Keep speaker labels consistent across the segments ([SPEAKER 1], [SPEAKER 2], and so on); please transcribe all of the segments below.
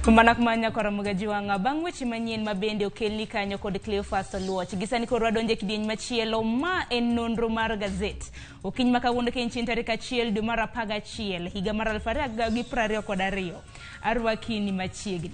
[SPEAKER 1] Kumanak manya kora magajiwanga bangwe chimanyin mabende okelni kanyo kod Cleophas Oluoch. Gisani koro adonje kidieny machielo ma en nonro mar gazet. Okiny makawuono kenchin tarik 1 dwe mar 11 higa mar 2022. Arwakini machiegni.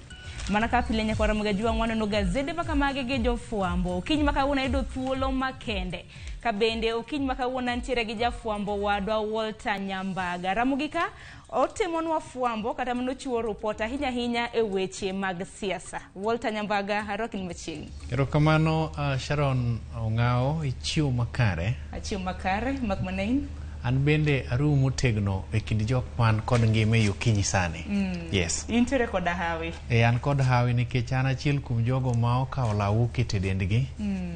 [SPEAKER 1] Mana ka pile nyakora magajiwang waneno gazede makamage ge jofwambo. Okiny makawuono ayudo thuolo makende. Kabende okiny makawuono ntiere gi jafwambo wadwa Walter Nyambaga. Ramugika otemonwa fwambo kata manochiwo report ahinya e weche mag siasa. Walter Nyambaga arwakini machiegni.
[SPEAKER 2] Erokamano Sharon Ongao ichiwo makare.
[SPEAKER 1] Achiwo makare makmanain.
[SPEAKER 2] An bende aru motegno e kind jok man kod ngime yokinyi sani. Yes.
[SPEAKER 1] Intere kod hawi.
[SPEAKER 2] An kod hawi nikech an achiel kuom jogo ma okawo lawu kete dendgi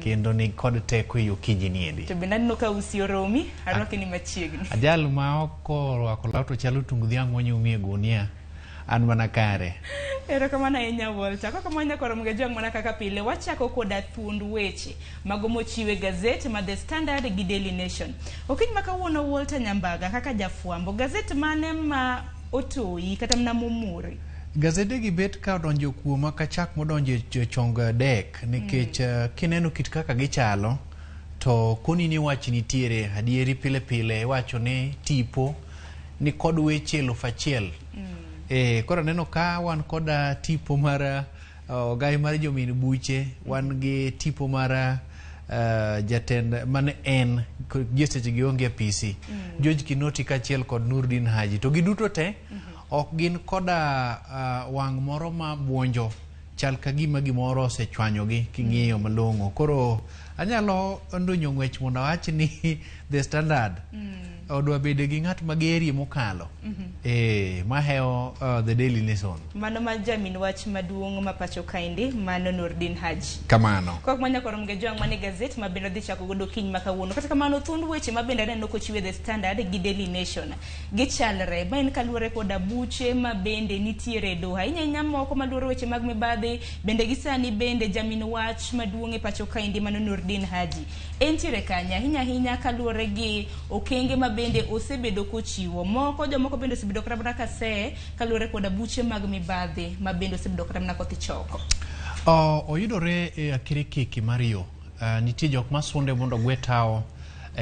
[SPEAKER 2] kendo ni kod teko yokinyi niendi.
[SPEAKER 1] To bende aneno ka usi oromi arwakini machiegni.
[SPEAKER 2] Ajal ma orwako lawu to chalo tung dhiang' monyumi e gunia. An mana kare.
[SPEAKER 1] Erokamano ahinya Walter. Kaka manya koro magajiwang mana kaka pile wachako koda thuond weche mago mochiwe gazet ma The Standard gi Daily Nation. Okiny makawuono Walter Nyambaga kaka jafwambo gazet mane ma otoi kata mna mumuri.
[SPEAKER 2] Gazede gi bet ka odonjo kuoma ka chak modonjo chong dek nikech kineno kit kaka gichalo to koni ni wach nitiere adieri pile wacho ne tipo ni kod weche 1000. Kora neno ka wan koda tipo mara gai mar jomin buche, wan gi tipo mara jatend mane en gesteche gi onge PC. George Kinoti kachiel kod Nurdin Haji. To giduto te ok gin koda wang' moro ma buonjo chal ka gima gimoro osechwanyogi king'iyo malong'o. Koro anyalo ndonyo ng'wech mondo awach ni The Standard odwa bedo gi ng'at mageri mokalo maheo The Daily Nation.
[SPEAKER 1] Mano ma jamin wach maduong' ma pacho kaindi mano Nurdin Haji.
[SPEAKER 2] Kamano.
[SPEAKER 1] Kok manya koro magajiwang mane gazet mabende dhi chako godo kiny makawuono. Kata kamano thuond weche mabende aneno kochiwe The Standard gi Daily Nation. Gichalre ma en kaluwore koda buche mabende nitiere doha. Inya moko maluwore weche mag mibadhi bende gisani bende jamin wach maduong' e pacho kaindi mano Nurdin Haji. Entiere kanya hinya kaluwore gi okenge mabende osebedo kochiwo. Jomoko bende osebedo kata kase kaluwore koda buche mag mibadhi mabende osebedo kata kothi choko.
[SPEAKER 2] Oyudore e akirikiki Mario. Nitie jok masunde mondo gwe tao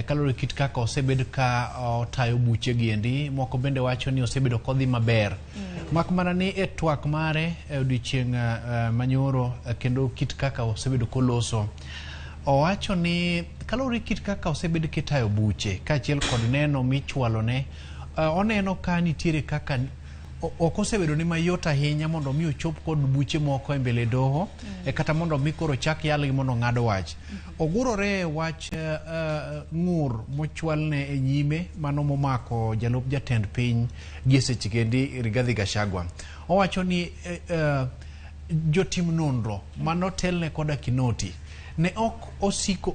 [SPEAKER 2] kaluwore kit kaka osebedo ka tayo buche giendi. Moko bende wacho ni osebedo kodhi maber. Mak mana ni e twak mare odiochieng' manyoro kendo kit kaka osebedo koloso. Owacho ni kalori kit kaka osebedo kitayo buche kaachiel kod neno michwalone oneno ka nitiere kaka ok osebedo ni mayot ahinya mondo mi ochop kod buche moko e mbele doho kata mondo mi koro chak yalgi mondo ng'ado wach. Ogurore wach ng'ur mochwalne e nyime mano momako jalup jatend piny Giseche kendi Rigathi Gachagua. Owacho ni jotim nonro manotelne koda Kinoti ne ok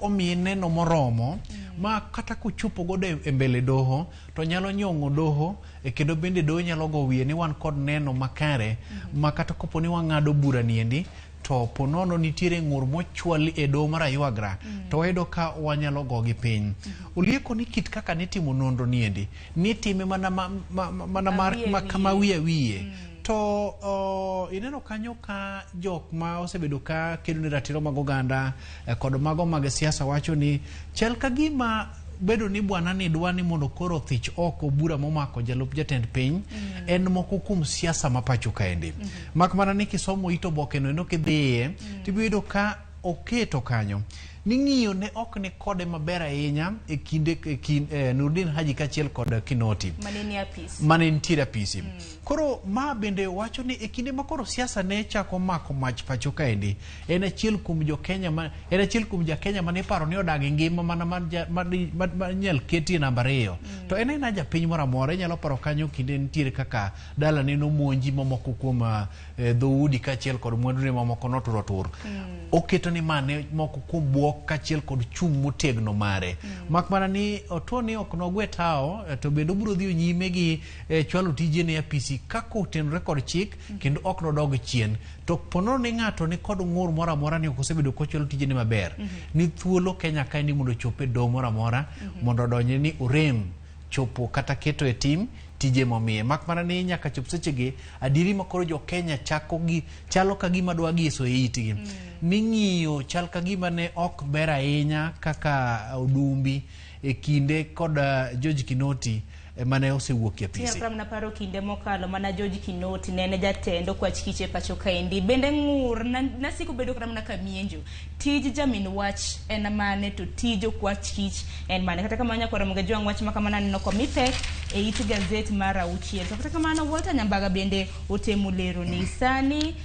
[SPEAKER 2] omiye neno moromo ma kata kuchupo godo e mbele doho to nyalo nyong'o doho kendo bende doho nyalo go wiye ni wan kod neno makare ma kata kopo ni wang'ado bura niendi to ponono nitiere ng'ur mochwali e doho mar aywagra to wayudo ka wanyalo go gi piny. Ulieko ni kit kaka nitimo nonro niendi nitime mana kama wiye. To ineno kanyo ka jok ma osebedo ka kedo ni ratiro mag oganda kod mago mag siasa wacho ni chal ka gima bedo ni bwana ni dwa ni mondo koro thich oko bura momako jalup jatend piny en moko kuom siasa ma pacho kaendi. Mak mana ni kisomo ito boke no eno kidhiye tibiyudo ka oketo kanyo ni ng'iyo ne ok ni kode maber ahinya e kinde Nurdin Haji kachiel kod Kinoti mane nitiere apisi. Koro ma bende wacho ni e kinde ma koro siasa ne chako mako mach pacho kaendi en achiel kuom jakenya mane paro ni odag ngima mana manyal keti namba 2 to en japiny moro amora nyalo paro kanyo kinde nitiere kaka dala ne nomonji mamoko kuom dhoudi kachiel kod mwandune mamoko notur. Oketo ni mane moko kuom buok kachiel kod chung motegno mare. Mak mana ni otuo ni ok nogwe tao to bendo biro dhi nyime gi chwalo tije ne apisi kako otenore kod chik kendo ok nodog chien. To ponono ni ng'ato ni kod ng'ur moro amora ni ok osebedo kochwalo tije ne maber. Ni thuolo Kenya kae ni mondo chope do moro amora mondo donje ni orem chopo kata keto e tim tije momiye. Mak mana ni nyaka chop sechegi adiri makoro jo Kenya chako gi chalo ka gima dwa giso e itgi. Ming'iyo chal ka gima ne ok ber ahinya kaka Odumbi e kinde kod George Kinoti mane osewuok e apisi.
[SPEAKER 1] Kram na paro kinde mokalo mana George Kinoti nene jatendo kwa chikiche pacho kaendi. Bende ngur na siku bedo kram na kamienjo. Tij jamin wach en mane to tijo kwa chikich en mane. Kata kama nyakora mgejua wach makamana nino komipek e iti gazeti mara uchiel. So kata kama na Walter Nyambaga bende otemulero ni sani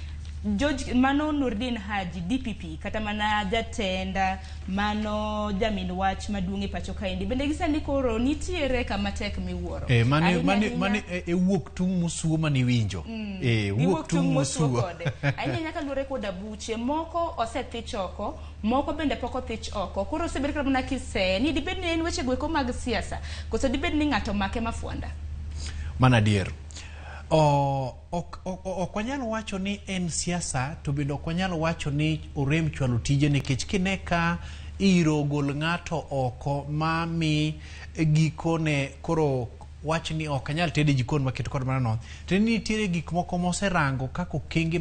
[SPEAKER 1] George mano Nurdin Haji DPP kata mana jatenda mano jamin wach madungi pacho kaendi bende gisani koro nitiere kama tek miwuoro
[SPEAKER 2] mane wuok tung musuo mani winjo wuok tung musuo
[SPEAKER 1] aina nyaka lure koda buche moko osethich oko moko bende poko thich oko koro sebed kama na kise ni dibed ni en weche gweko mag siasa koso dibed ni ngato make mafuanda
[SPEAKER 2] mana dier okwanyalo wacho ni en siasa to bende okwanyalo wacho ni orem chwalo tije nikech kineka iro gol ng'ato oko mami gikone koro wach ni ok anyal tede jikon maketo kod mana no to nitiere gik moko moserango kako okenge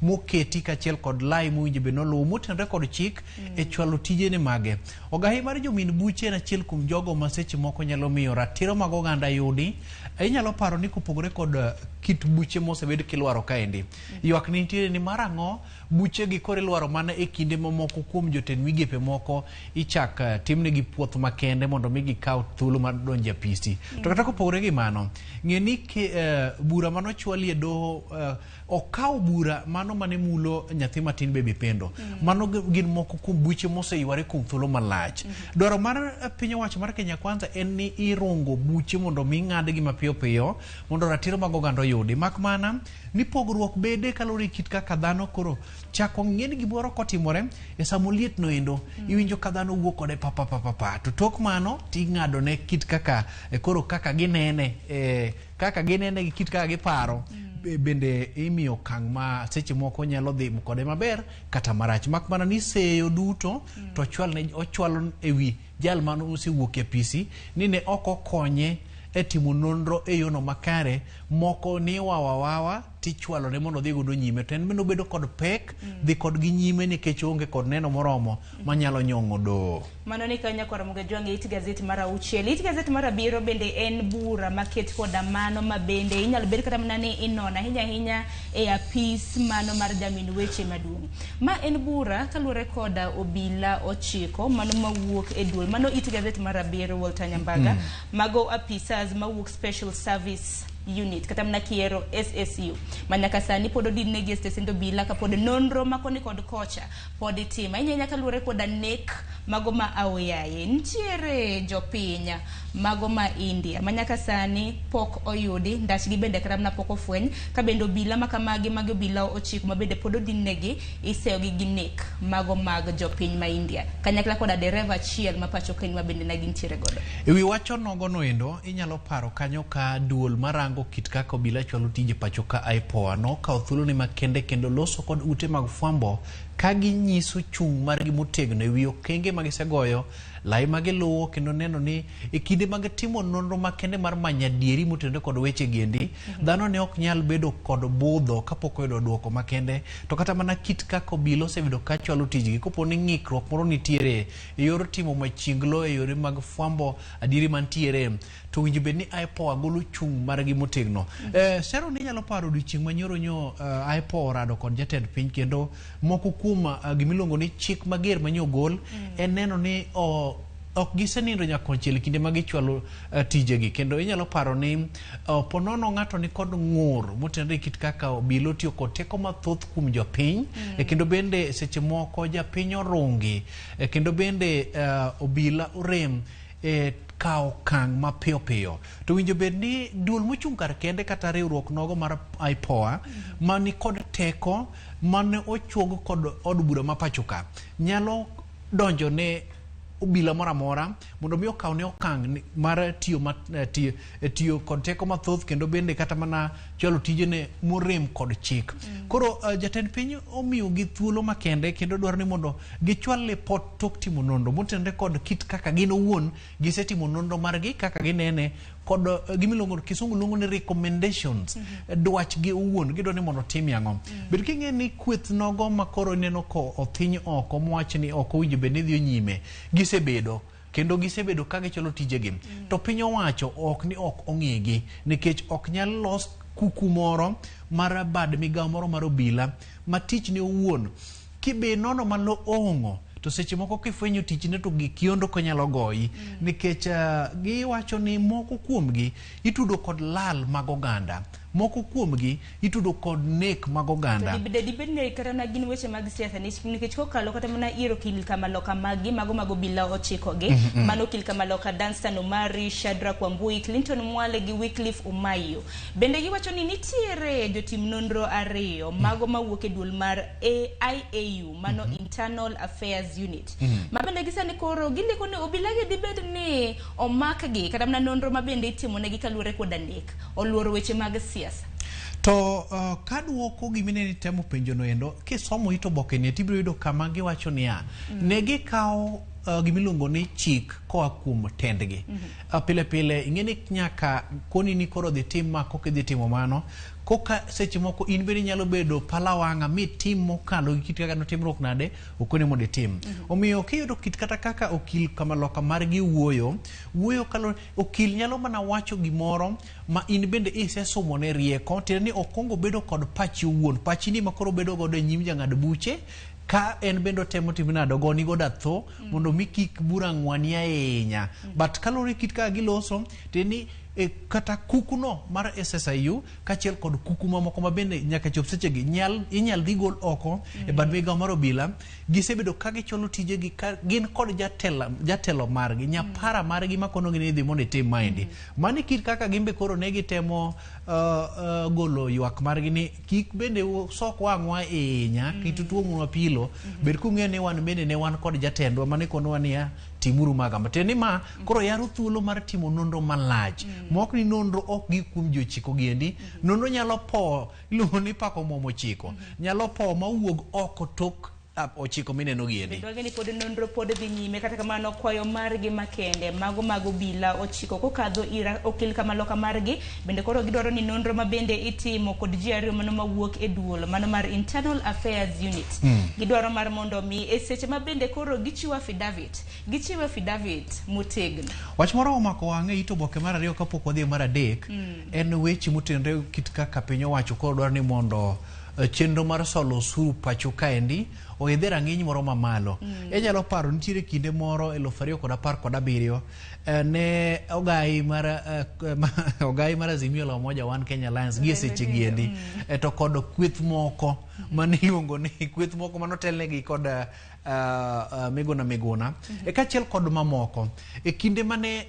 [SPEAKER 2] moketi kachiel kod lai muwinjo be noluwo motenore kod chik e chwalo tijene mage. Ogahi mar jomin buche en achiel kuom jogo ma seche moko nyalo miyo ratiro mag oganda yudi. Inyalo paro ni kopogore kod kit buche mosebed kilwaro kaendi. Ywak ni nitiere ni marang'o buche gi kore lwaro mana e kinde mamoko kuom jotend migepe moko ichak timne gi puoth makende mondo mi gikaw thuolo mar donjo apisi. To kata kopogore gi mano, ng'e ni bura mano chwali e doho okaw bura mano mane mulo nyathi matin bebi pendo. Mano gin moko kuom buche moseyware kuom thuolo malach. Dwaro mar piny owacho mar Kenya Kwanza en ni irungo buche mondo mi ng'ad gi mapiyo piyo mondo ratiro mag oganda yudi. Mak mana ni pogruok bede kalori kit kaka dhano koro chako ng'eni gimoro kotimore e samoliet no endo iwinjo ka dhano wuok kode papa to tok mano ting'ado ne kit kaka koro kaka ginene gi kit kaka giparo bende imiyo kang ma seche moko nyalo dhi kode maber kata marach. Mak mana ni seyo duto to ochwalo ewi jal mano osewuok e apisi ni ne ok okonye e timo nonro e yono makare moko ni wawa tichwalo ne mondo dhi godo nyime to en bende obedo kod pek dhi kod gi nyime nikech onge kod neno moromo manyalo nyong'o do.
[SPEAKER 1] Mano ni kanya kwa ramuga juange iti gazeti mara uchiel. Iti gazeti mara biro bende en bura maket koda mano mabende inyalo bed kata manane inona hinya e apis mano mar jamin weche madung. Ma en bura kalure koda obila ochiko mano mawuok e duol. Mano iti gazeti mara biro Walter Nyambaga mago apisas mawuok special service unit kata mna kiero SSU manyaka sani podo din negi stesendo bila ka podo nonro makoni kod kocha podi tima inya nyaka lure koda nek mago ma aoyaye ntiere jopinya mago ma India manyaka sani pok oyudi ndach gi bende kata mna pok ofweny ka bendo bila makamagi mago bila ochiko mabende podo din negi iseo gi nek mago mag jopiny ma India kanyakla koda dereva chiel mapacho keny mabende nagi ntiere godo.
[SPEAKER 2] Ewi wacho nogo no endo inyalo paro kanyo ka duol marango kit kaka obila chwalo tije pacho ka IPOA no ka thuolo ni makende kendo loso kod ute mag fwambo ka ginyiso chung margi motegno ewi okenge magisegoyo lai magiluwo kendo neno ni e kinde mag timo nonro makende mar manyadieri motenore kod weche gendi dhano ne ok nyal bedo kod budho kapok oyudo duoko makende to kata mana kit kaka obila osebedo ka chwalo tijgi kopo ni ng'ikruok moro nitiere e yor timo machinglo e yore mag fwambo adieri mantiere to winjo bed ni IPOA golo chung margi motegno. Sero ni nyalo paro odiochieng' manyoro nyo IPOA rado kod jatend piny kendo moko kuom gimiluongo ni chik mager manyo gol en neno ni ok gisenindo nyakonchiel kinde magichwalo tijegi kendo inyalo paro ni ponono ng'ato ni kod ng'ur motenore kit kaka obila tiyo kod teko mathoth kuom jopiny kendo bende seche moko japiny orungi kendo bende obila orem kao kang mapiyo piyo to winjo bed ni duol mochung' kar kende kata riwruok nogo mar IPOA mani kod teko mane ochuog kod od bura mapachoka nyalo donjo ne obila mora mora mondo mi okaw ne okang mar tiyo kod teko mathoth kendo bende kata mana chwalo tijene morem kod chik. Koro jatend piny omiyo gi thuolo makende kendo dwaro ni mondo gichwal lipot tok timo nonro motenore kod kit kaka gin owuon gisetimo nonro margi kaka ginene kod gimiluongo kisungu luongo ni recommendations dwach gi owuon gidwa ni mondo tim yango bed king'e ni kweth nogo makoro neno ko othiny oko mwach ni oko winjo bed ni dhi nyime gisebedo kendo gisebedo ka gicholo tijegi to piny owacho ok ong'igi nikech ok nyal los kuku moro mar bad migawo moro mar obila ma tich ne owuon kibe nono malo ongo to seche moko kifwenyo tich ne to gikiondo ko nyalo goyi nikech giwacho ni moko kuomgi itudo kod lal mag oganda moko kuomgi itudo kod nek mag oganda
[SPEAKER 1] dibed ne kata na gin weche mag siasa nikech kokalo kata mana iro kil kamaloka magi mago bila ochiko gi mano kil kamaloka Danstan Omari, Shadrack Wambui, Clinton Mwale gi Wycliffe Umayo bende giwacho ni nitiere jotim nonro ariyo mago mawuok e duol mar IAU mano Internal Affairs Unit mabende gisani koro gindiko ni obila gi dibed ni omakgi kata mana nonro mabende itimo negi kaluwore kod nek oluoro weche mag siasa
[SPEAKER 2] to kaduoko gimineni temo penjo no endo kisomo ito boke ne tibiro yudo kama giwacho niya ne gikawo gimiluongo ni chik koa kuom tendgi pile pile ing'eni nyaka koni ni koro dhi tim ma koka dhi timo mano koka seche moko in bende nyalo bedo palawanga mi tim mokalo kit kaka no timruok nade okone mondo tim omiyo kiyudo kit kata kaka okil kamaloka margi wuoyo kalo okil nyalo mana wacho gimoro ma in bende isesomo ne rieko tena ni okongo bedo kod pachi wuon pachi ni makoro bedo godo nyim jang'ad buche ka en bendo temo timinado goni goda tho mondo mi kik bura ng'wani ahinya but kalore kit ka giloso teni kata kukuno mar SSIU kachiel kod kuku mamoko mabende nyaka chop sechegi inyal dhi gol oko e bad migawo mar obila gisebedo ka gicholo tijegi ka gin kod jatelo margi nyapara margi makonogi ni dhi mondo itim maendi mani kit kaka gimbe koro ne gitemo golo ywak margi ni kik bende sok wang'wa ahinya kit tuo mapilo bed kung'eyo ni wan bende ne wan kod jatendwa mane konowa niya timuru magamba teni ma koro yaro thuolo mar timo nonro malach mok ni nonro ok gi kuom jochiko giendi nonro nyalo po iluongo ni pako momo chiko nyalo po mawuog oko tok ochiko mineno giendi
[SPEAKER 1] bedo ni pod nonro pod dhi nyime kata kamano kwayo margi makende mago bila ochiko kokadho ira okil kamaloka margi bende koro gidwaro ni nonro mabende itimo kod ji ariyo mano mawuok e duol mano mar Internal Affairs Unit gidwaro mar mondo mi e seche mabende koro gichiwo affidavit motegno
[SPEAKER 2] wach moro omako wang'e ito boke mar ariyo kapok wadhi mar adek en weche motenore kit kaka piny owacho koro dwaro ni mondo chenro mar solo osuru pacho kaendi oidhe rang'iny moro mamalo inyalo paro nitiere kinde moro 2017 ne ogai mar Azimio la Umoja One Kenya Alliance gi seche giendi to kod kweth moko maniluongo ni kweth moko manotelnegi kod Miguna kachiel kod mamoko e kinde mane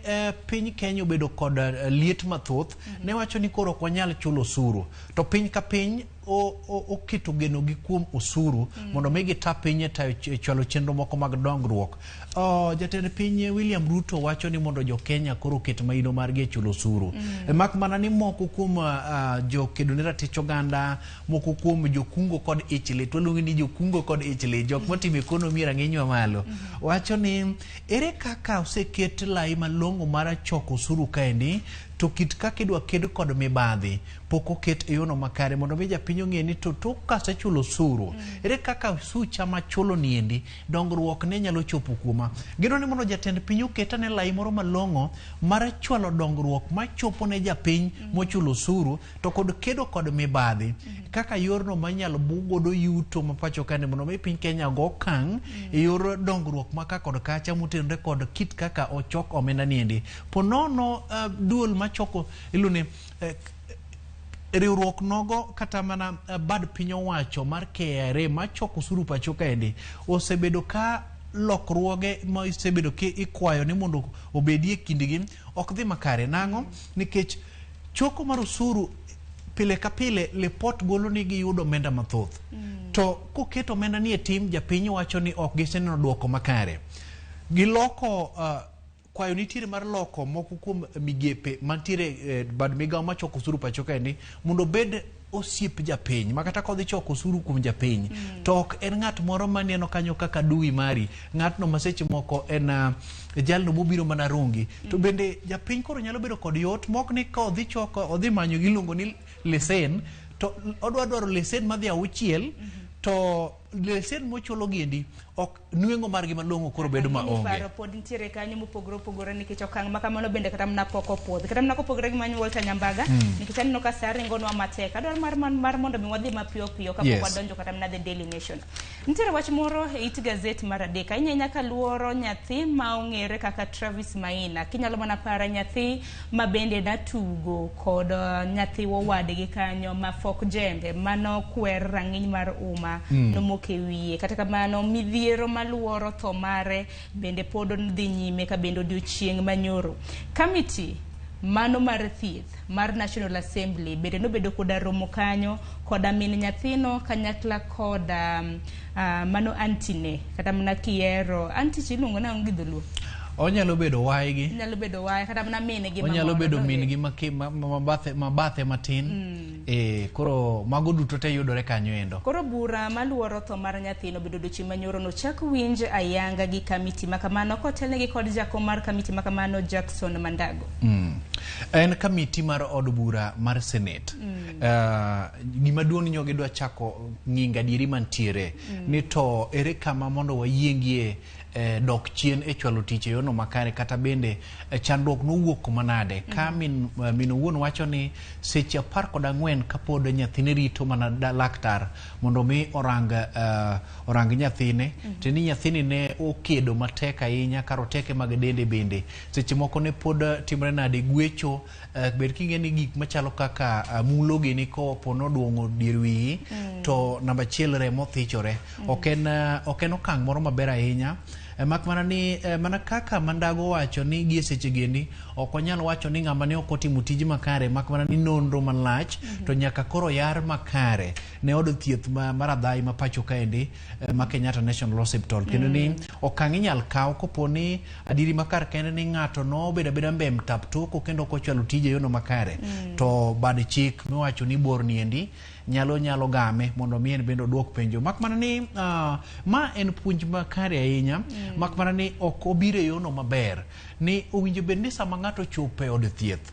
[SPEAKER 2] piny Kenya obedo kod liet mathoth ne wacho ni koro ok wanyal chulo osuru to piny ka piny oketo geno gi kuom osuru mondo migi ta piny tayo chwalo chenro moko mag dongruok jatend piny William Ruto wacho ni mondo jo Kenya koro ket maino margi e chulo osuru mak mana ni moko kuom jo kedone ratich oganda moko kuom jokungo kod ichlit waluongo ni jokungo kod ichlit jok matimo ekonomi rang'iny mamalo wacho ni ere kaka oseket lai malong'o mar choko osuru kaendi to kit kaka idwa ked kod mibadhi pok oket e yono makare mondo mi japiny ong'e ni to kasechulo osuru ere kaka sucha machulo niendi dongruok ne nyalo chopo kuoma gino ni mondo jatend piny oketa ne lai moro malong'o mar chwalo dongruok machopo ne japiny mochulo osuru to kod kedo kod mibadhi kaka yorno manyalo bugodo yuto mapacho kane mondo mi piny Kenya go kang e yor dongruok maka kod kacha motenore kod kit kaka ochok omenda niendi ponono duol machoko ilune riwruok nogo kata mana bad piny owacho mar KRA machoko osuru pacho kaendi osebedo ka lokruoge ma osebedo ki ikwayo ni mondo obedie kindgi ok dhi makare nang'o nikech choko mar osuru pile ka pile report golo ni giyudo omenda mathoth to koketo omenda ni e tim japiny wacho ni ok giseneno duoko makare giloko kwayo nitiere mar loko moko kuom migepe mantiere bad migawo machoko osuru pacho kaendi mondo bed osiep japiny makata kodhi choko osuru kuom japiny to ok en ng'at moro maneno kanyo kaka dui mari, ng'atno maseche moko en jalno mobiro mana rungi to bende japiny koro nyalo bedo kod yot mok ni ka odhi choko odhi manyo giluongo ni lesen to odwa lesen madhi auchiel to lesen mochulo giendi ok nuengo margi malong'o koro bedo maonge.
[SPEAKER 1] Paro pod nitiere kanyo mopogore opogore nikech okang' ma kamano bende kata mana pok opwodh kata mana kopogore gi manyuol ta nyambaga nikech aneno ka saa ringonwa matek adwaro mar mondo mi wadhi mapiyo piyo kapok wadonjo kata mana The Daily Nation. Nitiere wach moro e it gazet mar adek ahinya ka luoro nyathi ma ong'ere kaka Travis Maina. Kinyalo mana para nyathi ma bende natugo kod nyathi wowadgi kanyo ma Fok Jembe mano kwer rang'iny mar umma nomoke wiye kata kamano midhiero maluoro tho mare bende pod dhi nyime ka bende odiochieng' manyoro. Committee mano mar thieth mar National Assembly bende nobedo koda romo kanyo koda min nyathino kanyakla koda mano antine kata mana kiero anti chilungo na ngi dholuo
[SPEAKER 2] onyalo bedo waigi
[SPEAKER 1] nyalo bedo wae kata mana mine gi
[SPEAKER 2] onyalo bedo min gi mabathe matin koro mago duto te yudore kanyo endo.
[SPEAKER 1] Koro bura maluoro tho mar nyathino bedo dochi manyoro no chak winj ayanga gi kamiti makamano kotelnegi kod jakom mar kamiti makamano Jackson Mandago.
[SPEAKER 2] En kamiti mar od bura mar Senate. Gima duong' nyoge dwa chako ng'inga dieri mantiere ni to ere kama mondo wayiengie dok chien e chwalo tich e yono makare kata bende chandruok nowuok manade ka min wuon wacho ni seche 14 kapod nyathine rito mana laktar mondo mi orang nyathine teni nyathini ne okedo matek ahinya karoteke mag dende bende seche moko ne pod timre nade gwecho ber kingeni gik machalo kaka mulo gini ko pono duongo dier wiyi to namba chiel remo thichore ok en okang' moro maber ahinya mak mana ni mana kaka Mandago wacho ni gie seche gendi ok onyal wacho ni ng'ama ne ok otimo tiji makare mak mana ni nonro malach to nyaka koro yar makare ne od thieth mar Adhai ma pacho kaendi ma Kenyatta National Hospital kendo ni okang' inyal kaw koponi adiri makar kende ni ng'ato no beda mbem tap toko kendo ko chwalo tije yono makare to bad chik miwacho ni bor niendi nyalo game mondo mien bendo duok penjo mak mana ni ma en puonj makare ahinya mak mana ni ok obire yono maber ni owinjo bed ni sama ng'ato chope od thieth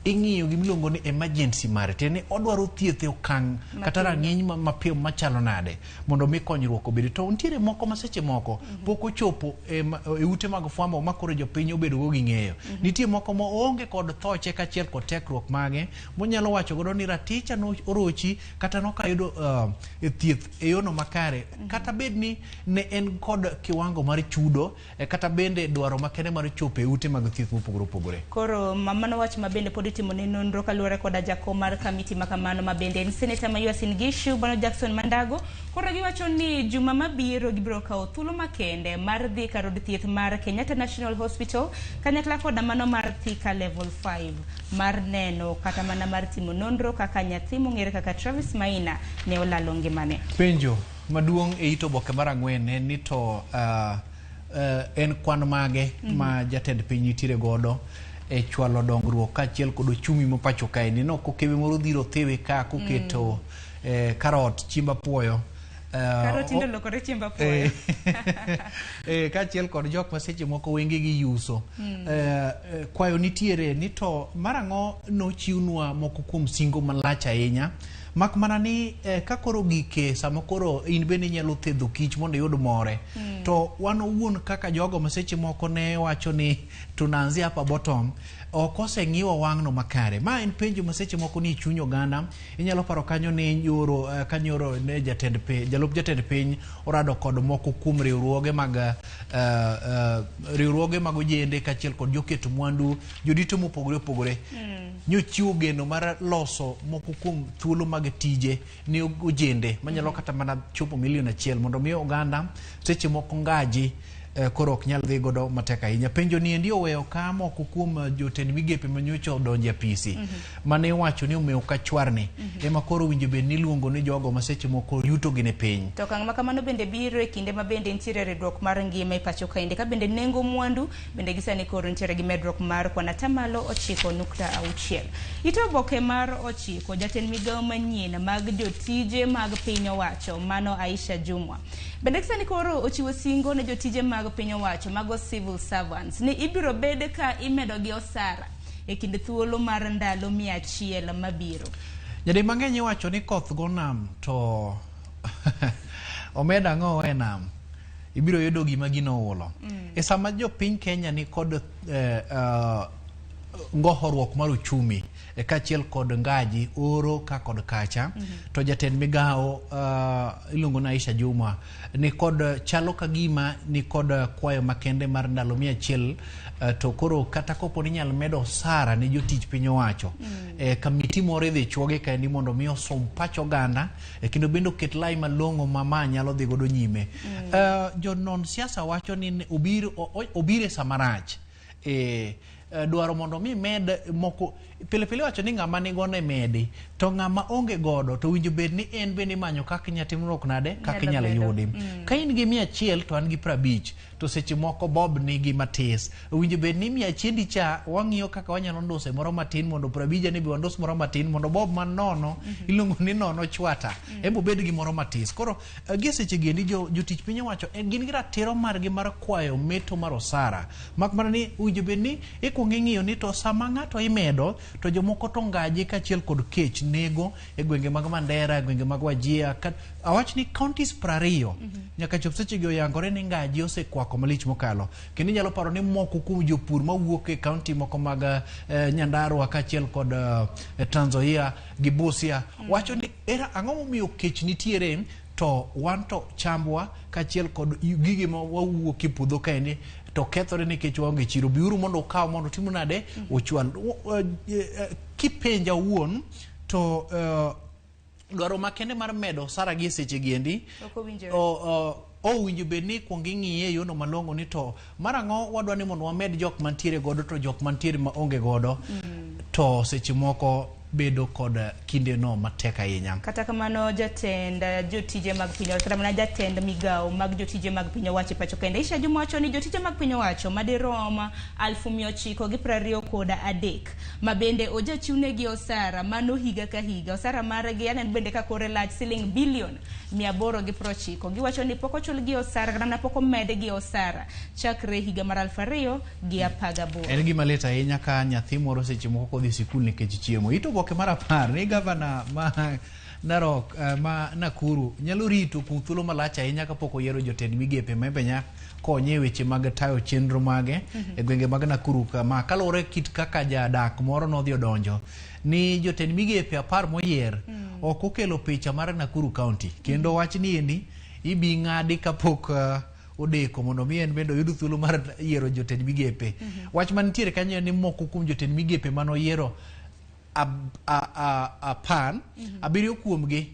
[SPEAKER 2] ing'iyo gimiluongo ni emergency mare teni odwaro thieth e okang' kata rang'iny mapiyo machalo nade mondo mi konyruok obedi to ntiere moko maseche moko pok ochopo e ute mag fwambo makoro jopiny obedo go gi ng'eyo nitie moko mo onge kod thoche kachiel kod tekruok mage monyalo wacho godo ni raticha no orochi kata nokayudo thieth e yono makare kata bed ni ne en kod kiwango mar chudo kata bende dwaro makende mar chopo e ute mag thieth mopogore opogore.
[SPEAKER 1] Koro mamano wach mabende pod itimo ne nonro kaluwore koda jakom mar kamiti makamano mabende en Senator ma Uasin Gishu bwana Jackson Mandago. Koro giwacho ni juma mabiro gibiro kawo thuolo makende mar dhi kar od thieth mar Kenyatta National Hospital kanyakla koda mano mar Thika Level 5 mar neno kata mana mar timo nonro kaka nyathi mong'ere kaka Travis Maina ne olalo ngimane.
[SPEAKER 2] Penjo maduong' e ito boke mar 4 en ni to en kwan mage ma jatend piny nitiere godo e chwalo dongruok kachiel kod ochumi mo pacho kae ni no kokewe moro dhiro thewe ka koketo karot chimba puoyo
[SPEAKER 1] karot indo lokore chimba puoyo
[SPEAKER 2] kachiel kod jok maseche moko wenge gi yuso kwayo nitiere ni to marang'o nochiwnwa moko kuom singo malach ahinya mak mana ni kakoro gike sama koro in bende nyalo thedho kich mondo yud more to wan owuon kaka jogo maseche moko ne wacho ni tunaanzia hapa bottom okose ng'iwa wang'no makare ma en penjo maseche moko ni chuny oganda inyalo paro kanyo ne kanyoro ne jalup jatend piny orado kod moko kuom riwruoge mag ojende kachiel kod joketo mwandu jodito mopogore opogore nyochiwo geno mar loso moko kuom thuolo mag tije ne ojende manyalo kata mana chopo 1 million mondo mi oganda seche moko ngaji koro ok nyal dhi godo matek ahinya. Penjo ni endi oweyo ka moko kuom jotend migepe manyocha odonjo apisi mane wacho ni omewo ka chwarni ema koro winjo bed ni luongo ni jogo ma seche moko yuto gi ne piny.
[SPEAKER 1] To okang' ma kamano bende biro e kinde ma bende nitiere ridruok mar ngima e pacho kaende ka bende nengo mwandu bende gisani koro nitiere gi medruok mar kwan atamalo 9.6. Ito oboke mar 9 jatend migawo manyien mag jotije mag piny owacho mano Aisha Jumwa bende gisani koro ochiwo singo ne jotije mag piny owacho mago civil servants ni ibiro bed ka imedo gi osara e kinde thuolo mar ndalo 100 mabiro.
[SPEAKER 2] Jadi mang'eny wacho ni koth go nam to omeda ng'o e nam ibiro yudo gima gino ulo. E sama jo piny Kenya ni kod ngohoruok mar uchumi kachiel kod ngaji oro ka kod kacha to jatend migawo iluongo na Aisha Jumwa ni kod chalo ka gima ni kod kwayo makende mar ndalo 100 to koro kata kopo ni nyal medo sara ni jotich piny owacho kamiti moro idhi chuoge kaendi mondo mi osom pach oganda kendo bendo ket lai malong'o ma nyalo dhi godo nyime. Jo non siasa wacho ni obire samarach dwaro mondo mi med moko pile wacho ni ng'ama ni gone medi to ng'ama onge godo to winjo bed ni en bende manyo kaka nyatimruok nade kaka nyalo yudi. Ka in gi 100 to an gi 50 to seche moko Bob ni gi matis winjo bed ni 100 cha wang'iyo kaka wanyalo ndose moro matin mondo 50 ni bi wandos moro matin mondo Bob man nono iluongo ni nono chwata ebo bed gi moro matis. Koro gi seche gendi jotich piny owacho gin gi ratiro margi mar kwayo meto mar osara mak mana ni winjo bed ni ng'iyo ni to sama ng'ato imedo to jomoko to ngaji kachiel kod kech nego e gwenge mag Mandera, gwenge mag Wajir, awach ni counties 20 nyaka chop seche gi oyangore ni ngaji osekwako malich mokalo. Kendo nyalo paro ni moko kuom jopur mawuok e county moko mag Nyandarua kachiel kod Trans Nzoia gi Busia wacho ni era ang'o momiyo kech nitiere to wan to chambwa kachiel kod gige ma wawuok e puodho kaendi to kethore nikech waonge chiro. Biuru mondo ukaw mondo timo nade ochwal kipenja wuon to dwaro makende mar medo sara gi seche giendi winjo bed ni kuong ing'iye yono malong'o ni to marang'o wadwa ni mondo wamed jok mantiere godo to jok mantiere ma onge godo to seche moko bedo kod kinde no matek ahinya.
[SPEAKER 1] Kata kamano jatend jotije mag piny owacho kata mana jatend migawo mag jotije mag piny owacho pacho kende Aisha Jumwa wacho ni jotije mag piny owacho madirom 903 ma bende ojachiwne gi osara mano higa ka higa osara margi anen bende ka kore lach siling bilion 890 giwacho ni pok ochul gi osara kata pok omed gi osara chakre higa mar 2018.
[SPEAKER 2] En gima lit ahinya ka nyathi moro seche moko kodhi sikul nikech chiemo. Ito boke mar 10 ni gavana ma Narok ma Nakuru nyalo rito kuom thuolo malach ahinya kapok oyiero jotend migepe mebenya konye weche mag tayo chenro mage e gwenge mag Nakuru kama kalore kit kaka jadak moro nodhi odonjo ni jotend migepe 10 moyier ok okelo picha mar Nakuru County kendo wach ni endi ibi ng'adi kapok odeko mondo mi en bendo yudo thuolo mar yiero jotend migepe. Wach mantiere kanyo ni moko kuom jotend migepe mano yiero pan abiriyo kuomgi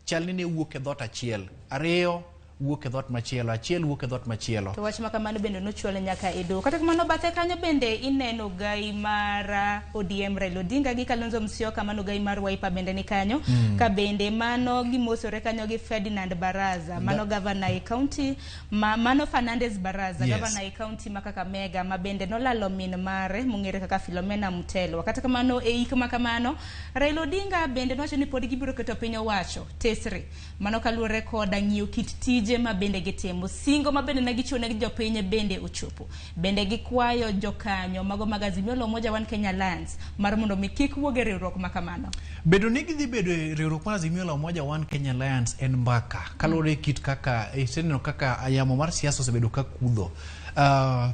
[SPEAKER 2] chal ni ne wuok e dhot achiel, ariyo wuok e dhot machielo, achiel wuok e dhot machielo.
[SPEAKER 1] To wach makamano bende nochwale nyaka e doho. Kata kamano bathe kanyo bende ineno gai mar ODM Raila Odinga gi Kalonzo Musyoka, mano gai mar Wiper bende ni kanyo ka bende mano gimosore kanyo gi Ferdinand Baraza mano governor e county mano Fernandez Baraza governor e county ma Kakamega ma bende nolalo min mare mong'ere kaka Philomena Mutelo. Kata kamano e ik makamano Raila Odinga bende nowacho ni pod gibiro keto piny owacho tesre mano kaluwore koda ng'iyo kit tije ma bende gitimo singo ma bende negichune gi jopiny bende ochopo bende gikwayo jokanyo mago mag Azimio la Umoja One Kenya Alliance mar mondo mi kik wuog e riwruok makamano.
[SPEAKER 2] Bedo ni gidhi bedo e riwruok mar Azimio la Umoja One Kenya Alliance en mbaka kalore kit kaka iseneno kaka ayamo mar siasa osebedo ka kudho.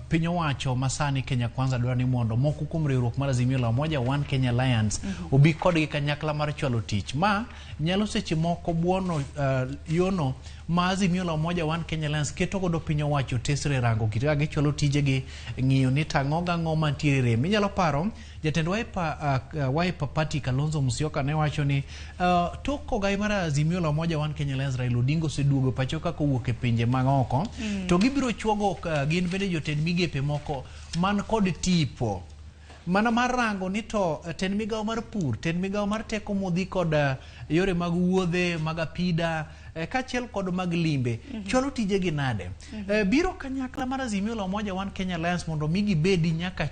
[SPEAKER 2] Piny owacho masani Kenya Kwanza dwaro ni mondo moko kuom riwruok mar Azimio la Umoja One Kenya Alliance obi kodgi kanyakla mar chwalo tich ma nyalo seche moko buono yono ma Azimio la Umoja One Kenya Alliance keto godo piny owacho tesre rango kit ka gichwalo tije gi ng'iyo ni tang'o gang'o mantiere rem. Inyalo paro jatend Wiper Party Kalonzo Musyoka ne wacho ni tok kogai mar Azimio la Umoja One Kenya Alliance Raila Odinga oseduogo pacho ka kowuok e pinje mag oko to gibiro chuogo gin bende jotend migepe moko man kod tipo mana mar rango ni to ten migawo mar pur, ten migawo mar teko modhi kod yore mag wuodhe mag apida kachiel kod mag limbe cholo tije gi nade biro kanyakla mar Azimio la Umoja One Kenya Alliance mondo migi bedi nyaka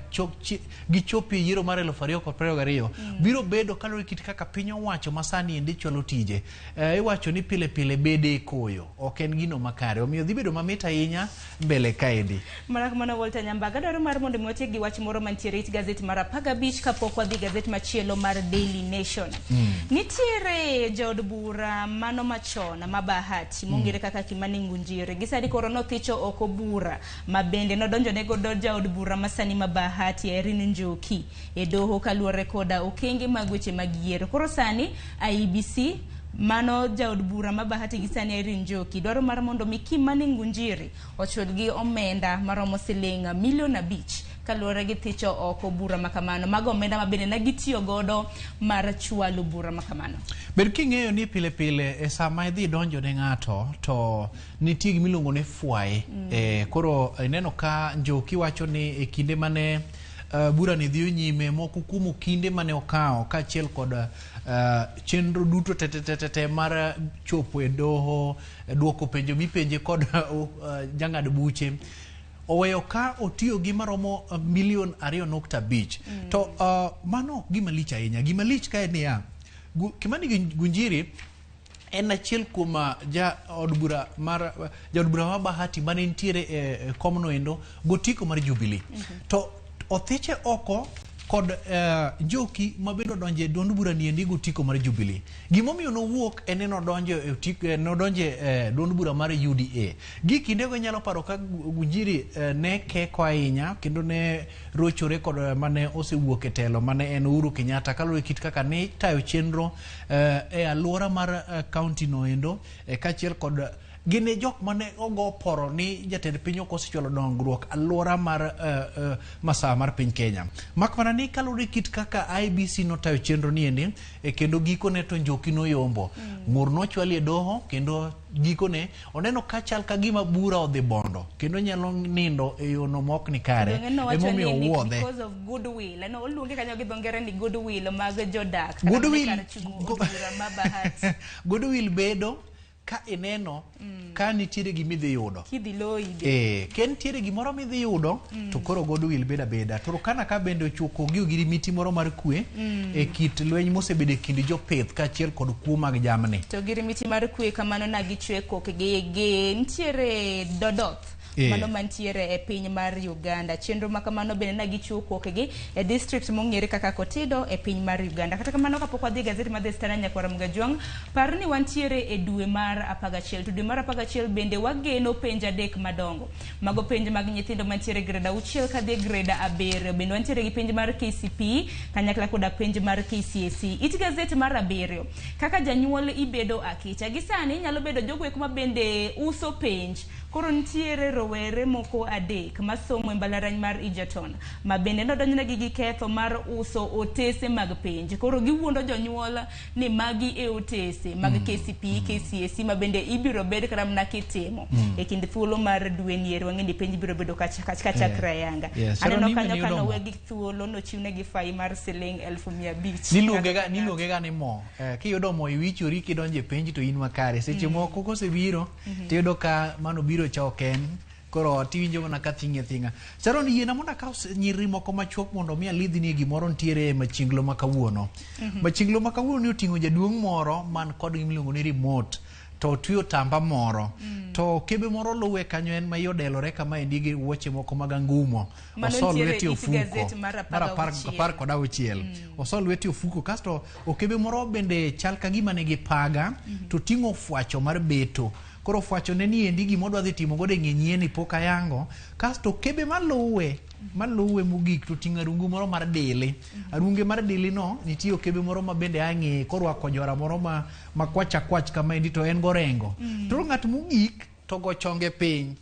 [SPEAKER 2] gichopi yiero mar 2022 biro bedo kalore kit kaka piny owacho masani endi cholo tije iwacho ni pile pile bede koyo ok en gino makare omiyo dhi bedo mamit ahinya mbele kaendi
[SPEAKER 1] mana Walter Nyambaga dwaro mar mondo miwachie gi wach moro mantiere it gazet mar 15 kapok wadhi gazet machielo mar Daily Nation nitiere jaod bura mano machon mabahati mongere kaka Kimani Ngunjiri gisadi koro nothicho oko bura mabende nodonjo ne godo jaod bura masani mabahati Erin Njoki e doho kaluore koda okenge mag weche mag yiero koro sani IEBC mano jaod bura mabahati gisani Erin Njoki dwaro mar mondo Kimani Ngunjiri ochul gi omenda maromo siling $5 million kaluore gi thicho oko bura makamano mago omenda mabende na gitiyo godo mar chwalo bura makamano.
[SPEAKER 2] Ber king'eyo ni pile pile e sama idhi donjo ne ng'ato to nitie gimiluongo ni fwaye koro ineno ka Njoki wacho ni e kinde mane bura ni dhi nyime moko kumo kinde mane okawo kachiel kod chenro duto tete mar chopo e doho duoko penjo mipenje kod jang'ad buche oweyo ka otiyo gi maromo $2.5 million to mano gima lich ahinya gima lich ka ni ya Kimani Ngunjiri en achiel kuom jaod bura mabahati mane nitiere komno endo gotiko mar Jubilee to othiche oko kod Njoki mabendo donje duond bura ni endi gotiko mar Jubilee gimomiyo no wuok eneno donje duond bura mar UDA gi kinde go nyalo paro ka Ngunjiri ne keko ahinya kendo ne rochore kod mane osewuok e telo mane en Uhuru Kenyatta kalore kit kaka ne tayo chenro e alwora mar county no endo kachiel kod gine jok mane ogo poro ni jatend piny ok osecholo dongruok alwora mar masawa mar piny Kenya makmana ni kalore kit kaka IEBC notayo chenro ni endi kendo gikone to Njoki noyombo ng'ur nochwali e doho kendo gikone oneno kachal ka gima bura odhi bondo kendo nyalo nindo e yono mok ni kare emomiyo wuodhe
[SPEAKER 1] because of goodwill ano oluonge kanyo gi dhongere ni goodwill mag jodak
[SPEAKER 2] goodwill bedo ka ineno ka nitiere gimidhi yudo ke nitiere gimoro midhi yudo to koro goodwill beda to kana ka bende ochuko gi ogirimiti moro mar kwe e kit lweny mosebedo e kind jopith kachiel kod kuo mag jamni
[SPEAKER 1] to girimiti mar kwe kamano na gichwe kokgi nitiere Dodoth mano mantiere e piny mar Uganda chenro makamano bende na gichiwo kokgi e district mong'ere kaka Kotido e piny mar Uganda kata kamano kapok wadhi gazeti mar The Standard nyakwara Mgajwang par ni wantiere e dwe mar 11 to dwe mar 11 bende wageno penj adek madongo mago penj mag nyithindo mantiere grade 6 kadhi grade 7 bende wantiere gi penj mar KCP kanyakla koda penj mar KCSE it gazeti mar 7 kaka janyuol ibedo akicha gisani nyalo bedo jogo kuma bende uso penj koro nitiere rowere moko adek masomo e mbalariany mar Egerton ma bende nodonjnegi gi ketho mar uso otese mag penj koro giwuondo jonyuol ni magi e otese mag KCP KCSE ma bende ibiro bed kara mna kitimo e kind thuolo mar dwe ni wang'eni penj biro bedo kachakra yanga aneno kanyo kano wegi thuolo no chiwne gi fai mar siling 1,500
[SPEAKER 2] niluonge ga ni mo kiyudo mo iwichori kidonje penj to in makare seche moko kosebiro tiyudo ka mano biro choken koro tiwinjo mana ka thinga Sharon yiena mondo akaw nyiri moko machuok mondo mi alidhni gimoro ntiere machinglo makawuono machinglo makawuono ni oting'o jaduong' moro man kod gimiluongo ni remote to tuyo tamba moro to kebe moro luwe kanyo en ma yodelore kama endi gi wuoche moko mag angumo osol lweti ofuko mar 16 osol lweti ofuko kasto okebe moro bende chal ka gima ne gi paga to ting'o fwacho mar beto koro fwacho ne ni endi gimodwa dhi timo godo ng'enyeni pok ayango kasto kebe maluwe mogik to ting'o arungu moro mar dili arunge mar dili no nitie kebe moro ma bende ang'e korwako jora moro ma kwach kama endi to en gorengo to ng'at mogik to go chonge piny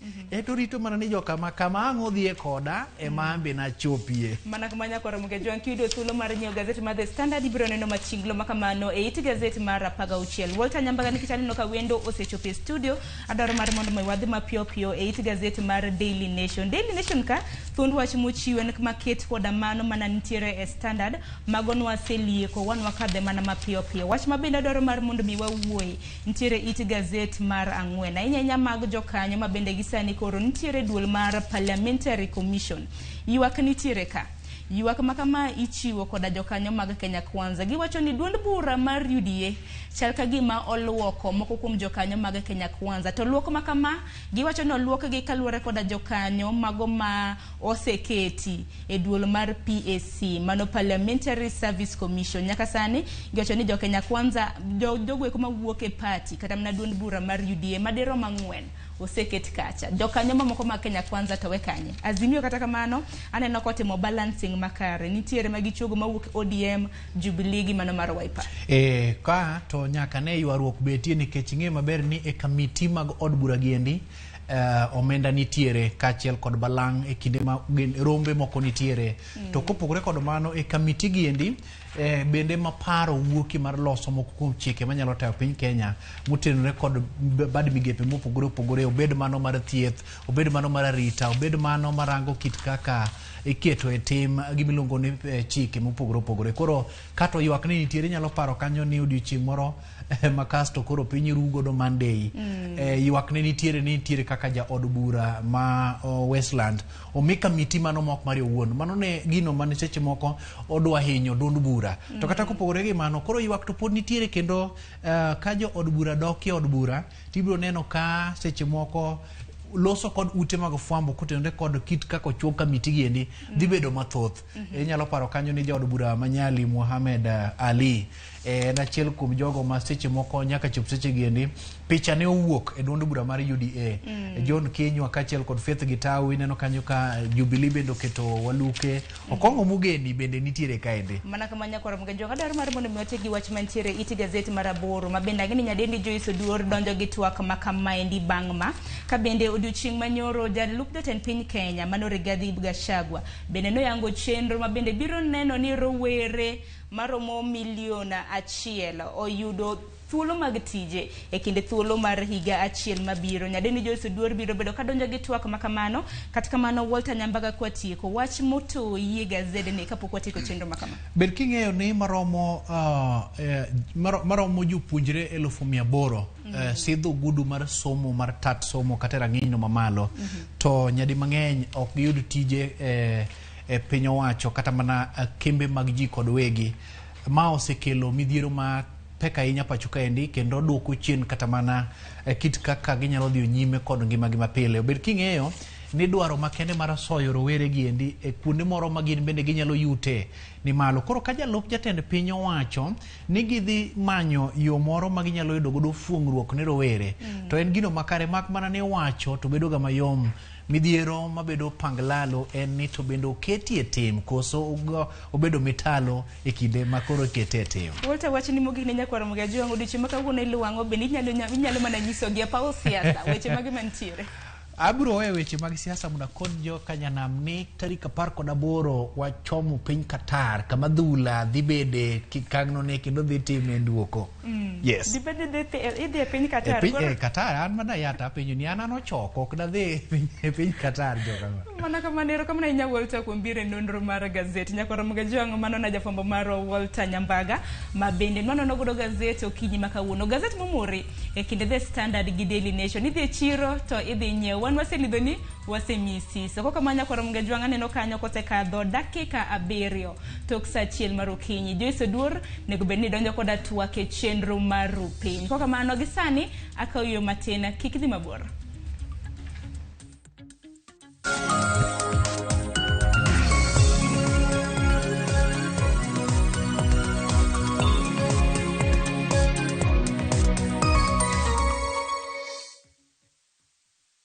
[SPEAKER 2] to rito mana ni joka ma kama ang' odhie koda ema ambe na chopie
[SPEAKER 1] mana kamanya kwa Ramogi Ajwang kiyudo thuolo mar nyiewo gazeti mar The Standard ibiro neno machinglo makamano e it gazeti mar 16. Walter Nyambaga nikech aneno ka wendo osechopo e studio adwaro mar mondo mi wadhi mapiyo piyo e it gazeti mar Daily Nation. Daily Nation ka thuond wach mochiwe nek maket koda mano mana nitiere e Standard magonwa selieko wanwa kadhe mana mapiyo piyo. Wach mabende adwaro mar mondo mi wawuoyi nitiere it gazeti mar 4 ahinya mag jokanyo mabende gisani koro nitiere duol mar Parliamentary Commission. Ywak nitiere ka. Ywak makama ichiwo koda jokanyo mag Kenya Kwanza. Giwacho ni duond bura mar UDA chal ka gima oluoko moko kuom jokanyo mag Kenya Kwanza. To luoko makama giwacho ni oluoko gi kaluwore koda jokanyo mago ma oseketi e duol mar PAC, mano Parliamentary Service Commission. Nyaka sani giwacho ni jo Kenya Kwanza jogwe kuma wuok e party kata mana duond bura mar UDA madero mang'wen oseket kacha. Jokanyo mamoko mag Kenya Kwanza to wekanye. Azimio kata kamano aneno kotimo balancing makare. Nitiere magichogo mawuok ODM, Jubilee gi mano mar Wiper.
[SPEAKER 2] Ka to nyaka ne ywaruok betie nikech ng'e maber ni e kamiti mag od bura giendi omenda nitiere kachiel kod balang' e kinde ma rombe moko nitiere. To kopogore kod mano e kamiti giendi bende maparo wuoki mar loso moko kuom chike manyalo tayo piny Kenya motenore kod bad migepe mopogore opogore, obed mano mar thieth, obed mano mar arita, obed mano marango kit kaka iketo e tim gimiluongo ni chike mopogore opogore. Koro kato ywak ni nitiere nyalo paro kanyo ni odiochieng' moro makasto koro piny rugo do Monday ywak ni nitiere kaka ja od bura ma Westland omi kamiti mano mok mari owuon mano ne gino mane seche moko odwa hinyo duond bura to kata kopogore gi mano koro ywak to pod nitiere kendo ka jo od bura dok e od bura tibiro neno ka seche moko loso kod ute mag fwambo kotenore kod kit kako chuo kamiti giendi dhi bedo mathoth. Inyalo paro kanyo ni jaod bura Manyali Mohamed Ali en achiel kuom jogo ma seche moko nyaka chop seche giendi picha ne owuok e duond bura mar UDA. John Kinyua kachiel kod Faith Gitau ineno kanyo ka Jubilee bende oketo waluke Okongo Mugeni bende nitiere kaende.
[SPEAKER 1] Mana kamanya kwa Ramogi Ajwang adwaro mar mondo miwate gi wach mantiere it gazeti mar 8 mabende agini nyadendi Joyce Oduor donjo gi twak makamaendi bang'ma ka bende odiochieng' manyoro jalup jatend piny Kenya mano Rigathi Gachagua bende noyango chenro mabende biro neno ni rowere maromo milion 1 oyudo thuolo mag tije e kinde thuolo mar higa achiel mabiro. Nyadendi Joyce Oduor biro bedo kadonjo gi twak makamano kata kamano Walter Nyambaga kwatieko wach moto yie gazede ne kapok watieko chenro makama.
[SPEAKER 2] Bed king'eyo ni maromo jopuonjre 800 sidho gudu mar somo mar tat somo kata rang'ino mamalo to nyadi mang'eny ok giyud tije e piny owacho kata mana kembe mag ji kod wegi ma osekelo midhiero ma pek ahinya pacho kaendi kendo duoko chien kata mana kit kaka ginyalo dhi nyime kod ngimagi mapile. Obed king'eyo ni dwaro makende mar soyo rowere giendi e kuonde moro ma gin bende ginyalo yute ni malo. Koro ka jalup jatend piny owacho ni gidhi manyo yo moro ma ginyalo yudo godo fuong'ruok ne rowere to en gino makare mak mana ni wacho to bedo ga mayom. Midhiero mabedo panglalo en ni to bendo oketi e tim koso obedo mitalo e kinde makoro kete e tim.
[SPEAKER 1] Walter wach ni mogik ne nyakwa Ramogi Ajwang odiochieng' ma kawuono iluwango bende inyalo mana nyiso gi apaw siasa weche mage mantiere.
[SPEAKER 2] Abro weche mag siasa muna kod jo kanyanam ni tarik 18 wachomo piny Qatar kama dhula dhi bede kikagno ne kendo dhi time nduoko. Yes.
[SPEAKER 1] Dhi bede idhi piny Qatar.
[SPEAKER 2] Qatar an mana yata penyo ni an anochoko ok da dhi piny Qatar jo kama.
[SPEAKER 1] Mana kamanero kama inya Walter kumbire nonro mar gazeti nyakwa Ramogi Ajwang mano na jafwambo mar Walter Nyambaga mabende mano nogodo gazeti okinyi makawuono gazeti momori e kinde The Standard gi Daily Nation idhi chiro to idhi nyiew wan waselidhoni wasemisi so koka manya kwa Ramogi Ajwang aneno kanyo kosekadho dakika 7 tok saa achiel mar okinyi. Joyce Oduor nego bedni donjo koda twak e chenro mar piny koka mano gisani akawiyo matena kik dhi mabor.